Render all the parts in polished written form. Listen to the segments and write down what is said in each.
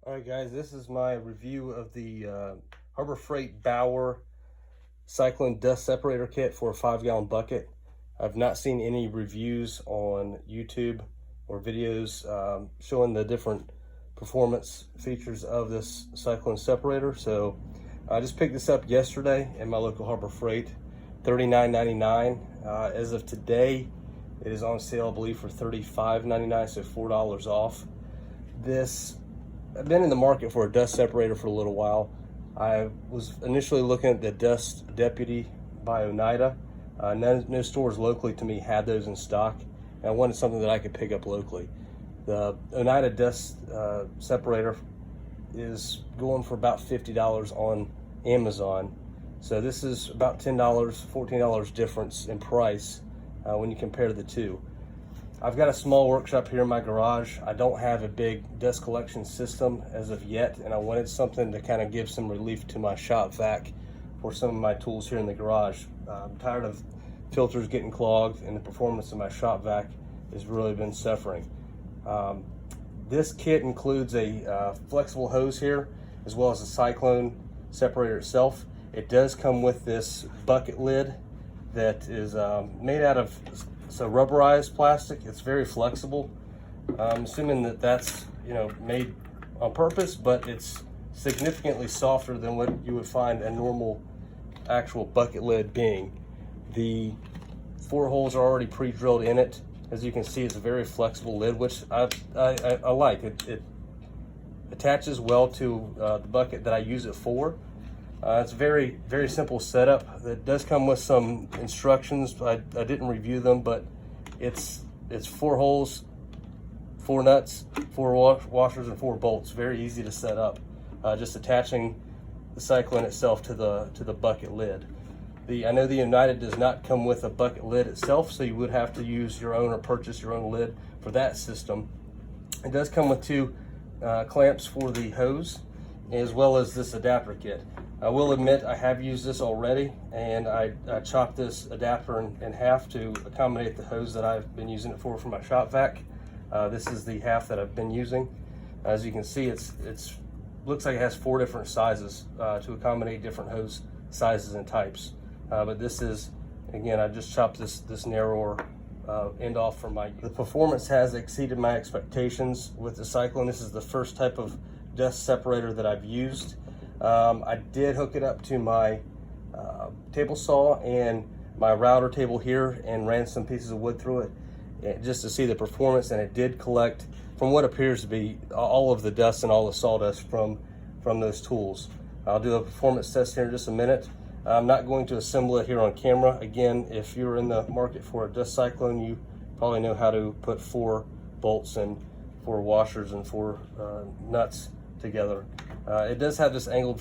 All right, guys, this is my review of the Harbor Freight Bauer Cyclone Dust Separator Kit for a 5-gallon bucket. I've not seen any reviews on YouTube or videos showing the different performance features of this Cyclone separator. So I just picked this up yesterday in my local Harbor Freight, $39.99. As of today, it is on sale, I believe, for $35.99, so $4 off. I've been in the market for a dust separator for a little while. I was initially looking at the Dust Deputy by Oneida. No stores locally to me had those in stock, and I wanted something that I could pick up locally. The Oneida Dust Separator is going for about $50 on Amazon. So this is about $10, $14 difference in price when you compare the two. I've got a small workshop here in my garage. I don't have a big dust collection system as of yet, and I wanted something to kind of give some relief to my shop vac for some of my tools here in the garage. I'm tired of filters getting clogged, and the performance of my shop vac has really been suffering. This kit includes a flexible hose here, as well as a Cyclone separator itself. It does come with this bucket lid that is made out of rubberized plastic. It's very flexible. I'm assuming that that's made on purpose, but it's significantly softer than what you would find a normal actual bucket lid being. The 4 holes are already pre-drilled in it. As you can see, it's a very flexible lid, which I like. It attaches well to the bucket that I use it for. It's a very, very simple setup. It does come with some instructions. I didn't review them, but it's 4 holes, 4 nuts, 4 washers, and 4 bolts. Very easy to set up. Just attaching the Cyclone itself to the bucket lid. I know the United does not come with a bucket lid itself, so you would have to use your own or purchase your own lid for that system. It does come with 2 clamps for the hose, as well as this adapter kit. I will admit I have used this already, and I chopped this adapter in half to accommodate the hose that I've been using it for my shop vac. This is the half that I've been using. As you can see, it's looks like it has 4 different sizes to accommodate different hose sizes and types. But this is, again, I just chopped this narrower end off for the performance has exceeded my expectations with the Cyclone. This is the first type of dust separator that I've used. I did hook it up to my table saw and my router table here and ran some pieces of wood through it just to see the performance, and it did collect from what appears to be all of the dust and all the sawdust from those tools. I'll do a performance test here in just a minute. I'm not going to assemble it here on camera. Again, if you're in the market for a dust Cyclone, you probably know how to put 4 bolts and 4 washers and 4 nuts together. It does have this angled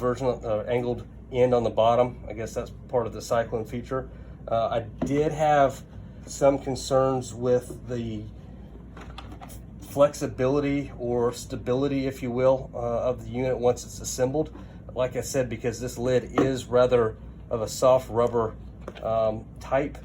angled end on the bottom. I guess that's part of the Cyclone feature. I did have some concerns with the flexibility or stability, if you will, of the unit once it's assembled. Like I said, because this lid is rather of a soft rubber type,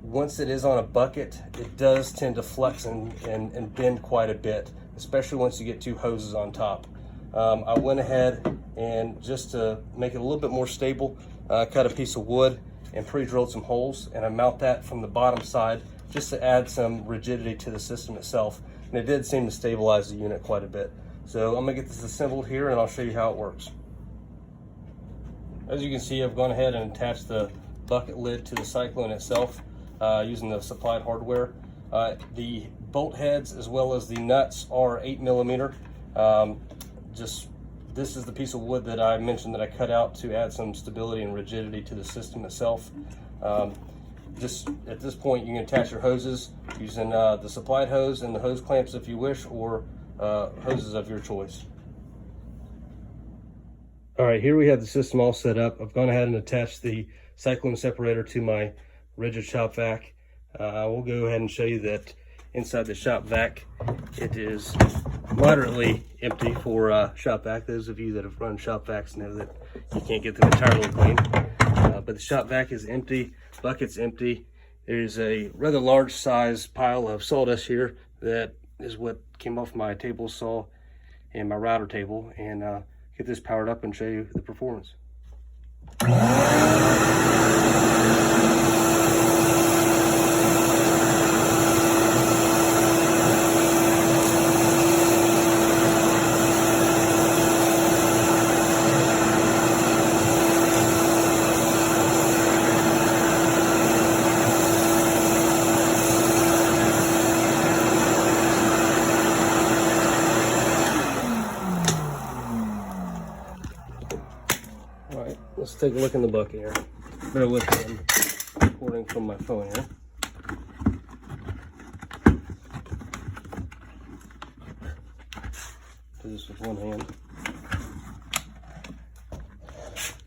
once it is on a bucket, it does tend to flex and bend quite a bit, especially once you get 2 hoses on top. I went ahead and, just to make it a little bit more stable, cut a piece of wood and pre-drilled some holes, and I mount that from the bottom side just to add some rigidity to the system itself, and it did seem to stabilize the unit quite a bit. So I'm gonna get this assembled here and I'll show you how it works. As you can see, I've gone ahead and attached the bucket lid to the Cyclone itself using the supplied hardware. The bolt heads as well as the nuts are 8mm. This is the piece of wood that I mentioned that I cut out to add some stability and rigidity to the system itself. Just at this point, you can attach your hoses using the supplied hose and the hose clamps if you wish, or hoses of your choice. All right, here we have the system all set up. I've gone ahead and attached the Cyclone separator to my rigid shop vac. I will go ahead and show you that inside the shop vac, it is moderately empty for shop vac. Those of you that have run shop vacs know that you can't get them entirely clean. But the shop vac is empty, bucket's empty. There's a rather large size pile of sawdust here that is what came off my table saw and my router table and get this powered up and show you the performance. All right, let's take a look in the bucket here. Bear with me, I'm recording from my phone here. Do this with one hand.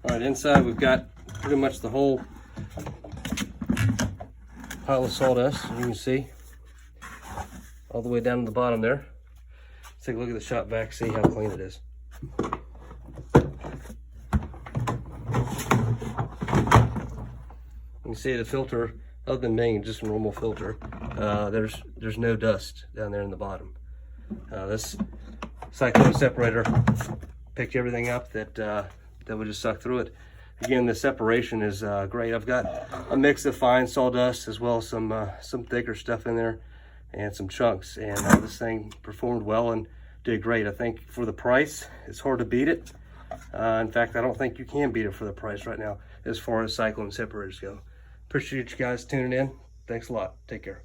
All right, inside we've got pretty much the whole pile of sawdust, as you can see, all the way down to the bottom there. Let's take a look at the shop vac, see how clean it is. You can see the filter, other than being just a normal filter, there's no dust down there in the bottom. This Cyclone separator picked everything up that would just suck through it. Again, the separation is great. I've got a mix of fine sawdust as well as some thicker stuff in there and some chunks. And this thing performed well and did great. I think for the price, it's hard to beat it. In fact, I don't think you can beat it for the price right now as far as Cyclone separators go. Appreciate you guys tuning in. Thanks a lot. Take care.